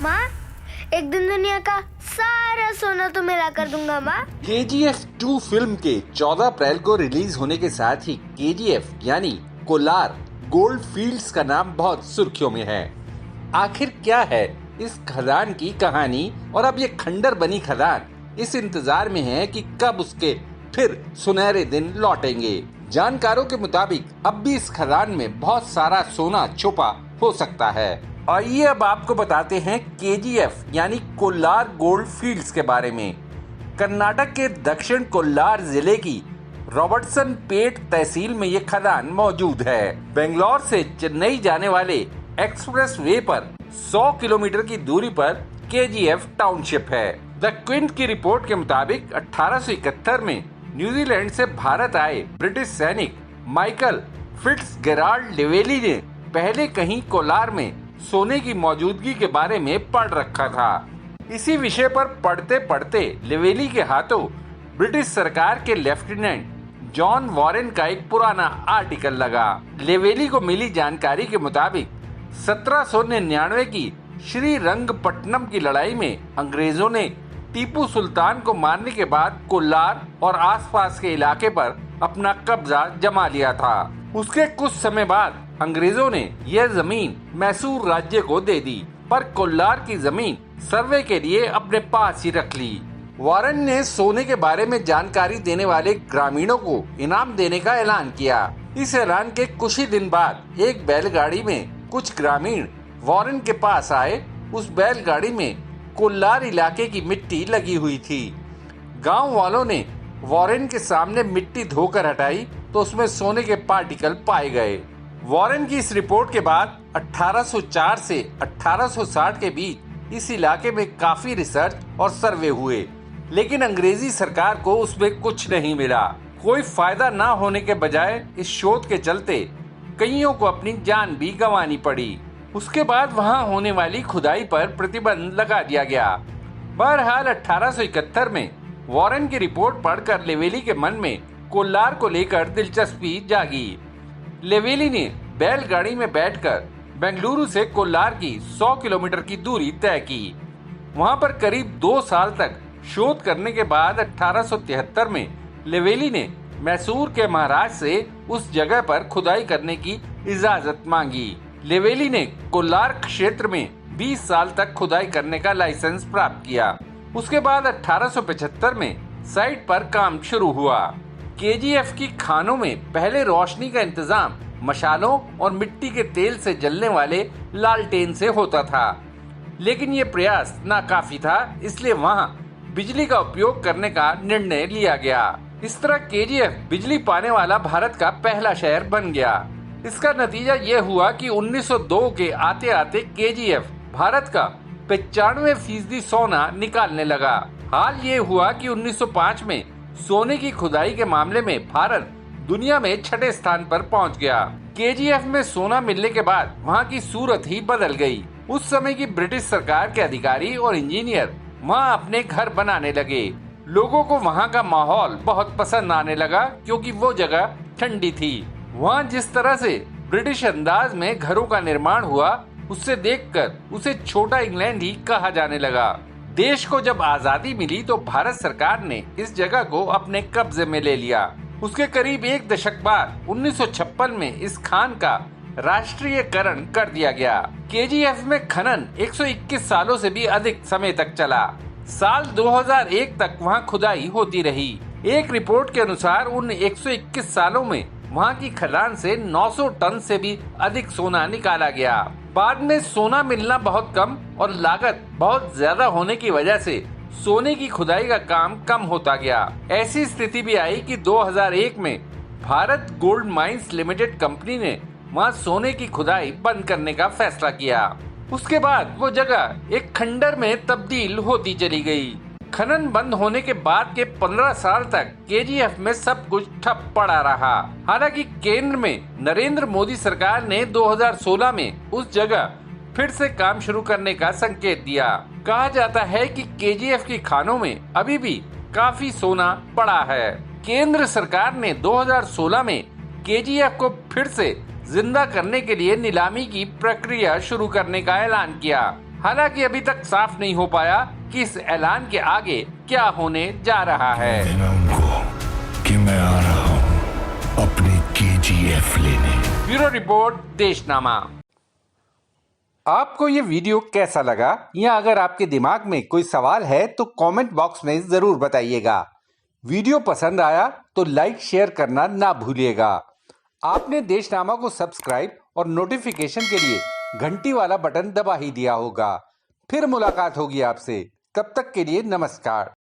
माँ, एक दिन दुनिया का सारा सोना तो मिला कर दूंगा माँ। KGF 2 फिल्म के 14 अप्रैल को रिलीज होने के साथ ही KGF यानी कोलार गोल्ड फील्ड्स का नाम बहुत सुर्खियों में है। आखिर क्या है इस खदान की कहानी और अब ये खंडर बनी खदान इस इंतजार में है कि कब उसके फिर सुनहरे दिन लौटेंगे। जानकारों के मुताबिक अब भी इस खदान में बहुत सारा सोना छुपा हो सकता है। आइए अब आपको बताते हैं KGF यानी कोलार गोल्ड फील्ड्स के बारे में। कर्नाटक के दक्षिण कोल्लार जिले की रॉबर्टसन पेट तहसील में ये खदान मौजूद है। बेंगलोर से चेन्नई जाने वाले एक्सप्रेस वे पर 100 किलोमीटर की दूरी पर KGF टाउनशिप है। द क्विंट की रिपोर्ट के मुताबिक 1871 में न्यूजीलैंड से भारत आए ब्रिटिश सैनिक माइकल फिट्जगेराल्ड लेवेली ने पहले कहीं कोलार में सोने की मौजूदगी के बारे में पढ़ रखा था। इसी विषय पर पढ़ते पढ़ते लेवेली के हाथों ब्रिटिश सरकार के लेफ्टिनेंट जॉन वॉरेन का एक पुराना आर्टिकल लगा। लेवेली को मिली जानकारी के मुताबिक 1799 की श्रीरंगपट्टनम की लड़ाई में अंग्रेजों ने टीपू सुल्तान को मारने के बाद कोलार और आसपास के इलाके पर अपना कब्जा जमा लिया था। उसके कुछ समय बाद अंग्रेजों ने यह जमीन मैसूर राज्य को दे दी, पर कोलार की जमीन सर्वे के लिए अपने पास ही रख ली। वॉरेन ने सोने के बारे में जानकारी देने वाले ग्रामीणों को इनाम देने का ऐलान किया। इस ऐलान के कुछ ही दिन बाद एक बैलगाड़ी में कुछ ग्रामीण वॉरेन के पास आए। उस बैलगाड़ी में कोलार इलाके की मिट्टी लगी हुई थी। गांव वालों ने वॉरेन के सामने मिट्टी धोकर हटाई तो उसमें सोने के पार्टिकल पाए गए। वॉरेन की इस रिपोर्ट के बाद 1804 से 1860 के बीच इस इलाके में काफी रिसर्च और सर्वे हुए, लेकिन अंग्रेजी सरकार को उसमें कुछ नहीं मिला। कोई फायदा ना होने के बजाय इस शोध के चलते कईयों को अपनी जान भी गंवानी पड़ी। उसके बाद वहां होने वाली खुदाई पर प्रतिबंध लगा दिया गया। बहरहाल 1871 में वॉरेन की रिपोर्ट पढ़कर लेवेली के मन में कोलार को लेकर दिलचस्पी जागी। लेवेली ने बैलगाड़ी में बैठकर बेंगलुरु से कोलार की 100 किलोमीटर की दूरी तय की। वहां पर करीब 2 साल तक शोध करने के बाद 1873 में लेवेली ने मैसूर के महाराज से उस जगह पर खुदाई करने की इजाजत मांगी। लेवेली ने कोलार क्षेत्र में 20 साल तक खुदाई करने का लाइसेंस प्राप्त किया। उसके बाद 1875 में साइट पर काम शुरू हुआ। KGF की खानों में पहले रोशनी का इंतजाम मशालों और मिट्टी के तेल से जलने वाले लालटेन से होता था, लेकिन ये प्रयास नाकाफी था, इसलिए वहाँ बिजली का उपयोग करने का निर्णय लिया गया। इस तरह KGF बिजली पाने वाला भारत का पहला शहर बन गया। इसका नतीजा ये हुआ कि 1902 के आते आते KGF भारत का 95% सोना निकालने लगा। हाल ये हुआ कि 1905 में सोने की खुदाई के मामले में भारत दुनिया में 6ठे स्थान पर पहुंच गया। KGF में सोना मिलने के बाद वहां की सूरत ही बदल गई। उस समय की ब्रिटिश सरकार के अधिकारी और इंजीनियर वहां अपने घर बनाने लगे। लोगों को वहां का माहौल बहुत पसंद आने लगा क्योंकि वो जगह ठंडी थी। वहां जिस तरह से ब्रिटिश अंदाज में घरों का निर्माण हुआ, उससे देखकर उसे छोटा इंग्लैंड ही कहा जाने लगा। देश को जब आजादी मिली तो भारत सरकार ने इस जगह को अपने कब्जे में ले लिया। उसके करीब एक दशक बाद 1956 में इस खान का राष्ट्रीयकरण कर दिया गया। KGF में खनन 121 सालों से भी अधिक समय तक चला। साल 2001 तक वहां खुदाई होती रही। एक रिपोर्ट के अनुसार उन 121 सालों में वहां की खदान से 900 टन से भी अधिक सोना निकाला गया। बाद में सोना मिलना बहुत कम और लागत बहुत ज्यादा होने की वजह से सोने की खुदाई का काम कम होता गया। ऐसी स्थिति भी आई कि 2001 में Bharat gold mines limited company ने वहां सोने की खुदाई बंद करने का फैसला किया। उसके बाद वो जगह एक खंडर में तब्दील होती चली गई। खनन बंद होने के बाद के 15 साल तक KGF में सब कुछ ठप पड़ा रहा। हालांकि केंद्र में नरेंद्र मोदी सरकार ने 2016 में उस जगह फिर से काम शुरू करने का संकेत दिया। कहा जाता है कि KGF की खानों में अभी भी काफी सोना पड़ा है। केंद्र सरकार ने 2016 में KGF को फिर से जिंदा करने के लिए नीलामी की प्रक्रिया शुरू करने का ऐलान किया। हालांकि अभी तक साफ नहीं हो पाया कि इस ऐलान के आगे क्या होने जा रहा है। देना उनको कि मैं आ रहा हूँ अपनी KGF लेने। Bureau report, Deshnama. आपको ये वीडियो कैसा लगा, या अगर आपके दिमाग में कोई सवाल है तो कमेंट बॉक्स में जरूर बताइएगा। वीडियो पसंद आया तो लाइक शेयर करना ना भूलिएगा। आपने देशनामा को सब्सक्राइब और नोटिफिकेशन के लिए घंटी वाला बटन दबा ही दिया होगा। फिर मुलाकात होगी आपसे, तब तक के लिए नमस्कार।